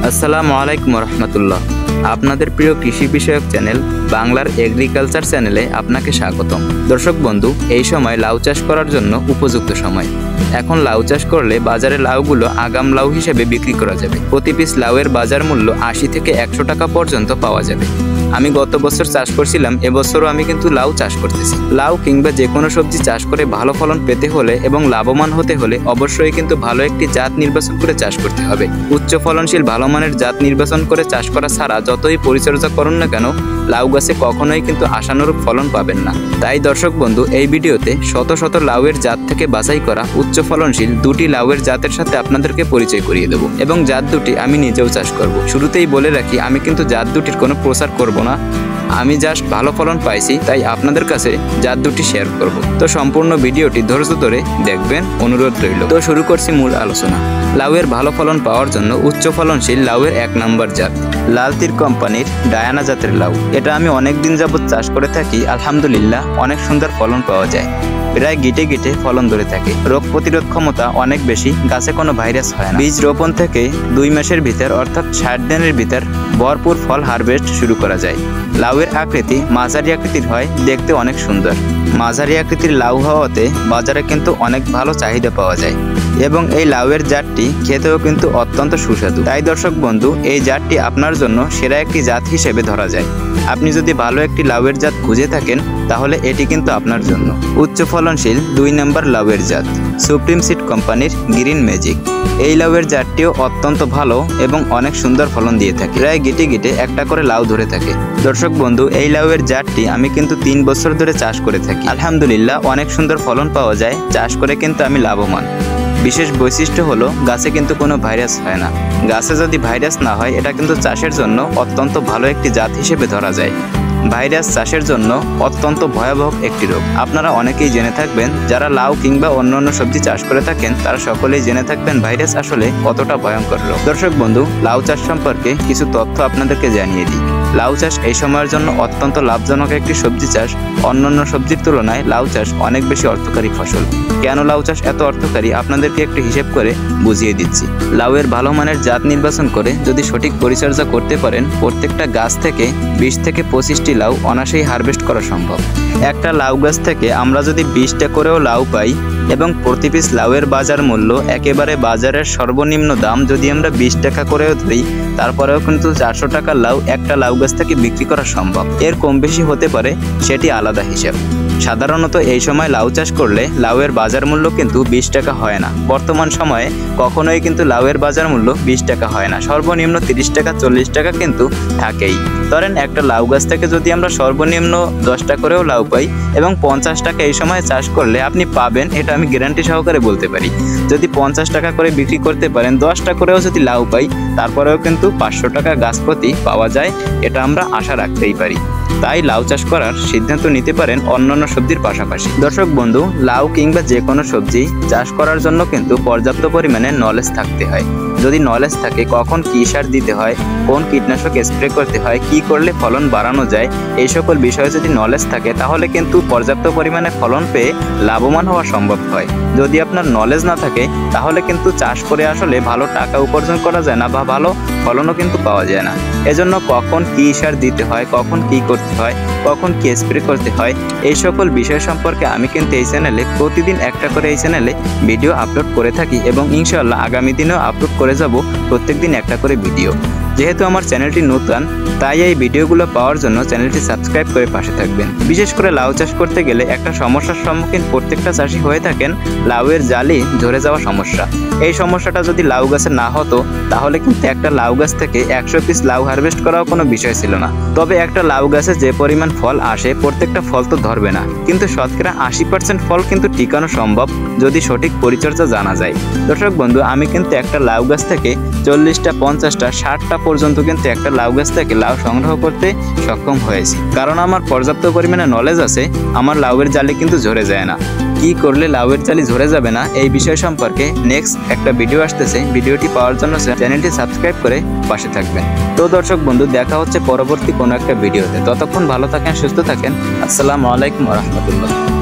আসসালামু আলাইকুম রহমতুল্লাহ। আপনাদের প্রিয় কৃষি বিষয়ক চ্যানেল বাংলার এগ্রিকালচার চ্যানেলে আপনাকে স্বাগতম। দর্শক বন্ধু, এই সময় লাউ চাষ করার জন্য উপযুক্ত সময়। এখন লাউ চাষ করলে বাজারে লাউগুলো আগাম লাউ হিসেবে বিক্রি করা যাবে। প্রতি পিস লাউয়ের বাজার মূল্য 80 থেকে 100 টাকা পর্যন্ত পাওয়া যাবে। আমি গত বছর চাষ করছিলাম, এবছরও আমি কিন্তু লাউ চাষ করতেছি। লাউ কিংবা যে কোনো সবজি চাষ করে ভালো ফলন পেতে হলে এবং লাভবান হতে হলে অবশ্যই কিন্তু ভালো একটি জাত নির্বাচন করে চাষ করতে হবে। উচ্চ ফলনশীল ভালো মানের জাত নির্বাচন করে চাষ করা ছাড়া যতই পরিচর্যা করুন না কেন, লাউ গাছে কখনোই কিন্তু আশানুরূপ ফলন পাবেন না। তাই দর্শক বন্ধু, এই ভিডিওতে শত শত লাউয়ের জাত থেকে বাছাই করা উচ্চ ফলনশীল দুটি লাউয়ের জাতের সাথে আপনাদেরকে পরিচয় করিয়ে দেবো এবং জাত দুটি আমি নিজেও চাষ করব। শুরুতেই বলে রাখি, আমি কিন্তু জাত দুটির কোনো প্রচার করব না। আমি জাস্ট ভালো ফলন পাইছি তাই আপনাদের কাছে জাত দুটি শেয়ার করব। তো সম্পূর্ণ ভিডিওটি ধৈর্য ধরে দেখবেন, অনুরোধ রইল। তো শুরু করছি মূল আলোচনা। লাউয়ের ভালো ফলন পাওয়ার জন্য উচ্চ ফলনশীল লাউয়ের 1 নম্বর জাত লাল তীর কোম্পানির ডায়ানা জাতের লাউ। এটা আমি অনেক দিন যাবত চাষ করে থাকি। আলহামদুলিল্লাহ, অনেক সুন্দর ফলন পাওয়া যায়। প্রায় গিটে গিটে ফলন ধরে থাকে। রোগ প্রতিরোধ ক্ষমতা অনেক বেশি। গাছে কোনো ভাইরাস হয় না। বীজ রোপণ থেকে 2 মাসের ভিতর অর্থাৎ 60 দিনের ভিতর ভরপুর ফল হারভেস্ট শুরু করা যায়। লাউয়ের আকৃতি মাঝারি আকৃতির হয়, দেখতে অনেক সুন্দর। মাঝারি আকৃতির লাউ হওয়াতে বাজারে কিন্তু অনেক ভালো চাহিদা পাওয়া যায় এবং এই লাউয়ের জাতটি খেতেও কিন্তু অত্যন্ত সুস্বাদু। তাই দর্শক বন্ধু, এই জাতটি আপনার জন্য সেরা একটি জাত হিসেবে ধরা যায়। আপনি যদি ভালো একটি লাউয়ের জাত খুঁজে থাকেন তাহলে এটি কিন্তু আপনার জন্য। উচ্চ ফলনশীল 2 নম্বর লাউয়ের জাত সুপ্রিম সিড কোম্পানির গ্রিন ম্যাজিক। এই লাউয়ের জাতটিও অত্যন্ত ভালো এবং অনেক সুন্দর ফলন দিয়ে থাকে। প্রায় গিটে গিটে একটা করে লাউ ধরে থাকে। দর্শক বন্ধু, এই লাউয়ের জাতটি আমি কিন্তু 3 বছর ধরে চাষ করে থাকি। আলহামদুলিল্লাহ, অনেক সুন্দর ফলন পাওয়া যায়। চাষ করে কিন্তু আমি লাভবান। বিশেষ বৈশিষ্ট্য হলো গাছে কিন্তু কোনো ভাইরাস হয় না। গাছে যদি ভাইরাস না হয়, এটা কিন্তু চাষের জন্য অত্যন্ত ভালো একটি জাত হিসেবে ধরা যায়। ভাইরাস চাষের জন্য অত্যন্ত ভয়াবহ একটি রোগ। আপনারা অনেকেই জেনে থাকবেন, যারা লাউ কিংবা অন্যান্য সবজি চাষ করে থাকেন তারা সকলেই জেনে থাকবেন ভাইরাস আসলে কতটা ভয়ঙ্কর রোগ। দর্শক বন্ধু, লাউ চাষ সম্পর্কে কিছু তথ্য আপনাদেরকে জানিয়ে দিই। লাউ চাষ এই সময়ের জন্য অত্যন্ত লাভজনক একটি সবজি চাষ। অন্যান্য সবজির তুলনায় লাউ চাষ অনেক বেশি অর্থকারী ফসল। কেন লাউ চাষ এত অর্থকারী আপনাদেরকে একটু হিসেব করে বুঝিয়ে দিচ্ছি। লাউয়ের ভালো মানের জাত নির্বাচন করে যদি সঠিক পরিচর্যা করতে পারেন, প্রত্যেকটা গাছ থেকে 20 থেকে 25টি লাউ অনায়াসেই হারভেস্ট করা সম্ভব। একটা লাউ গাছ থেকে আমরা যদি 20টা করেও লাউ পাই এবং প্রতি পিস লাউয়ের বাজার মূল্য একেবারে বাজারের সর্বনিম্ন দাম যদি আমরা 20 টাকা করেও ধরি, তারপরেও কিন্তু 400 টাকার লাউ একটা লাউ গাছ থেকে বিক্রি করা সম্ভব। এর কম বেশি হতে পারে, সেটি আলাদা হিসাব। সাধারণত এই সময় লাউ চাষ করলে লাউয়ের বাজার মূল্য কিন্তু 20 টাকা হয় না। বর্তমান সময়ে কখনোই কিন্তু লাউয়ের বাজার মূল্য 20 টাকা হয় না। সর্বনিম্ন 30 টাকা 40 টাকা কিন্তু থাকেই। ধরেন একটা লাউ গাছ থেকে যদি আমরা সর্বনিম্ন 10টা করেও লাউ পাই এবং 50 টাকা এই সময় চাষ করলে আপনি পাবেন, এটা আমি গ্যারান্টি সহকারে বলতে পারি। যদি 50 টাকা করে বিক্রি করতে পারেন, 10টা করেও যদি লাউ পাই, তারপরেও কিন্তু 500 টাকা গাছ প্রতি পাওয়া যায়। এটা আমরা আশা রাখতেই পারি। তাই লাউ চাষ করার সিদ্ধান্ত নিতে পারেন অন্যান্য সবজির পাশাপাশি। দর্শক বন্ধু, লাউ কিংবা যে কোনো সবজি চাষ করার জন্য কিন্তু পর্যাপ্ত পরিমাণে নলেজ থাকতে হয়। যদি নলেজ থাকে কখন কী সার দিতে হয়, কোন কীটনাশক স্প্রে করতে হয়, কি করলে ফলন বাড়ানো যায়, এই সকল বিষয়ে যদি নলেজ থাকে তাহলে কিন্তু পর্যাপ্ত পরিমাণে ফলন পেয়ে লাভবান হওয়া সম্ভব হয়। যদি আপনার নলেজ না থাকে তাহলে কিন্তু চাষ করে আসলে ভালো টাকা উপার্জন করা যায় না বা ভালো ফলনও কিন্তু পাওয়া যায় না। এজন্য কখন কী সার দিতে হয়, কখন কী করতে হয়, কখন কী স্প্রে করতে হয়, এই সকল বিষয় সম্পর্কে আমি কিন্তু এই চ্যানেলে প্রতিদিন একটা করে এই চ্যানেলে ভিডিও আপলোড করে থাকি এবং ইনশাআল্লাহ আগামী দিনেও আপলোড করে যাব প্রত্যেকদিন একটা করে ভিডিও। যেহেতু আমার চ্যানেলটি নতুন, তাই এই ভিডিওগুলো পাওয়ার জন্য চ্যানেলটি সাবস্ক্রাইব করে পাশে থাকবেন। বিশেষ করে লাউ চাষ করতে গেলে একটা সমস্যার সম্মুখীন প্রত্যেকটা চাষি হয়ে থাকেন, লাউয়ের জালি ঝরে যাওয়া সমস্যা। এই সমস্যাটা যদি লাউ গাছে না হতো তাহলে কিন্তু একটা লাউ গাছ থেকে 100 পিস লাউ হারভেস্ট করাও কোনো বিষয় ছিল না। তবে একটা লাউ গাছে যে পরিমাণ ফল আসে, প্রত্যেকটা ফল তো ধরবে না, কিন্তু শতকরা 80% ফল কিন্তু টিকানো সম্ভব যদি সঠিক পরিচর্যা জানা যায়। দর্শক বন্ধু, আমি কিন্তু একটা লাউ গাছ থেকে 40টা 50টা 60টা পর্যন্ত কিন্তু একটা লাউ গাছ থেকে লাউ সংগ্রহ করতে সক্ষম হয়েছি, কারণ আমার পর্যাপ্ত পরিমাণে নলেজ আছে। আমার লাউয়ের জালি কিন্তু ঝরে যায় না। কি করলে লাউয়ের জালি ঝরে যাবে না, এই বিষয় সম্পর্কে নেক্সট একটা ভিডিও আসতেছে। ভিডিওটি পাওয়ার জন্য চ্যানেলটি সাবস্ক্রাইব করে পাশে থাকবেন। তো দর্শক বন্ধু, দেখা হচ্ছে পরবর্তী কোনো একটা ভিডিওতে। ততক্ষণ ভালো থাকেন, সুস্থ থাকেন। আসসালামু আলাইকুম ওয়া রাহমাতুল্লাহ।